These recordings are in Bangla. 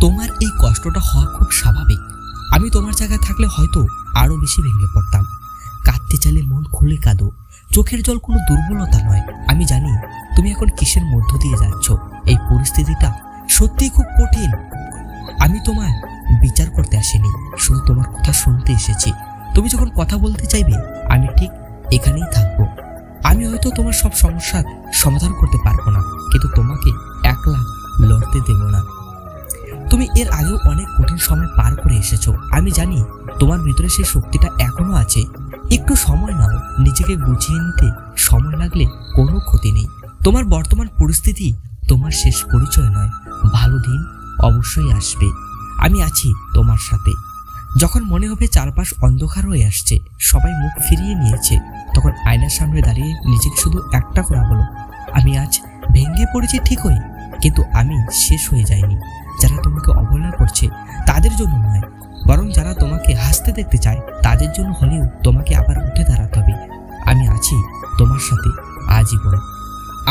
তোমার এই কষ্টটা হওয়া খুব স্বাভাবিক। আমি তোমার জায়গায় থাকলে হয়তো আরো বেশি ভেঙে পড়তাম। কাঁদতে চাইলে মন খুলে কাঁদো, চোখের জল কোনো দুর্বলতা নয়। আমি জানি তুমি এখন কিসের মধ্য দিয়ে যাচ্ছ। এই পরিস্থিতিটা সত্যিই খুব কঠিন। আমি তোমার বিচার করতে আসিনি, শুধু তোমার কথা শুনতে এসেছি। তুমি যখন কথা বলতে চাইবে আমি ঠিক এখানেই থাকবো। আমি হয়তো তোমার সব সমস্যার সমাধান করতে পারবো না, কিন্তু তোমাকে একলা লড়তে দেব না। তুমি এর আগেও অনেক কঠিন সময় পার করে এসেছো। আমি জানি তোমার ভিতরে সেই শক্তিটা এখনো আছে। একটু সময় নাও, নিজেকে গুছিয়ে নিতে সময় লাগলে কোনো ক্ষতি নেই। তোমার বর্তমান পরিস্থিতি তোমার শেষ পরিচয় নয়। ভালো দিন অবশ্যই আসবে। আমি আছি তোমার সাথে। যখন মনে হবে চারপাশ অন্ধকার হয়ে আসছে, সবাই মুখ ফিরিয়ে নিয়েছে, তখন আয়নার সামনে দাঁড়িয়ে নিজেকে শুধু একটা কথা বলো, আমি আজ ভেঙে পড়েছি ঠিকই, কিন্তু আমি শেষ হয়ে যাইনি। যারা তোমাকে অবহেলা করছে তাদের জন্য নয়, বরং যারা তোমাকে হাসতে দেখতে চায় তাদের জন্য হলেও তোমাকে আবার উঠে দাঁড়াতে হবে। আমি আছি তোমার সাথে আজীবন।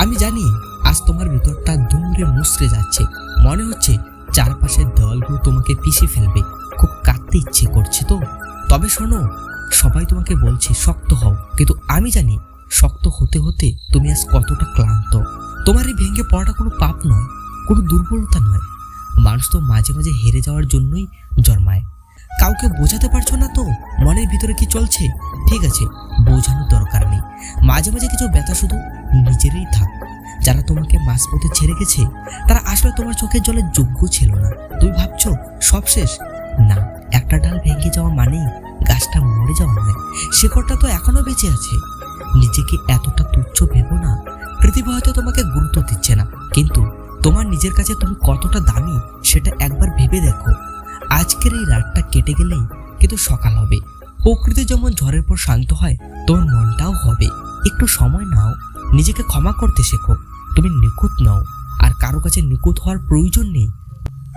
আমি জানি আজ তোমার ভিতরটা দূরে মুচড়ে যাচ্ছে, মনে হচ্ছে চারপাশের দেওয়ালগুলো তোমাকে পিষে ফেলবে। খুব কাঁদতে ইচ্ছে করছে তো? তবে শোনো, সবাই তোমাকে বলছে শক্ত হও, কিন্তু আমি জানি শক্ত হতে হতে তুমি আজ কতটা ক্লান্ত। তোমার এই ভেঙে পড়াটা কোনো পাপ নয়, কোনো দুর্বলতা নয়। মানুষ তো মাঝে মাঝে হেরে যাওয়ার জন্যই জন্মায়। কাউকে বোঝাতে পারছো না তো মনের ভিতরে কি চলছে? ঠিক আছে, বোঝানোর দরকার নেই। মাঝে মাঝে কিছু ব্যথা শুধু নিজেরই থাক। যারা তোমাকে মাঝপথে ছেড়ে গেছে তারা আসলে তোমার চোখের জলের যোগ্য ছিল না। তুমি ভাবছো সব শেষ? না, একটা ডাল ভেঙে যাওয়া মানেই গাছটা মরে যাওয়া নয়, শেকড়টা তো এখনো বেঁচে আছে। নিজেকে এতটা তুচ্ছ ভেবো না। পৃথিবী হয়তো তোমাকে গুরুত্ব দিচ্ছে না, কিন্তু তোমার নিজের কাছে তুমি কতটা দামি সেটা একবার ভেবে দেখো। আজকের এই রাতটা কেটে গেলেই কিন্তু সকাল হবে। প্রকৃতি যেমন ঝড়ের পর শান্ত হয়, তোমার মনটাও হবে। একটু সময় নাও, নিজেকে ক্ষমা করতে শেখো। তুমি নিখুঁত নও, আর কারো কাছে নিখুঁত হওয়ার প্রয়োজন নেই।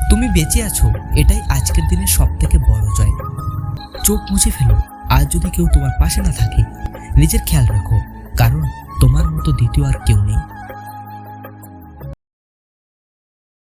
তুমি বেঁচে আছো, এটাই আজকের দিনের সব থেকে বড় জয়। চোখ মুছে ফেলো। আজ যদি কেউ তোমার পাশে না থাকে, নিজের খেয়াল রাখো, কারণ তোমার মতো দ্বিতীয় আর কেউ নেই।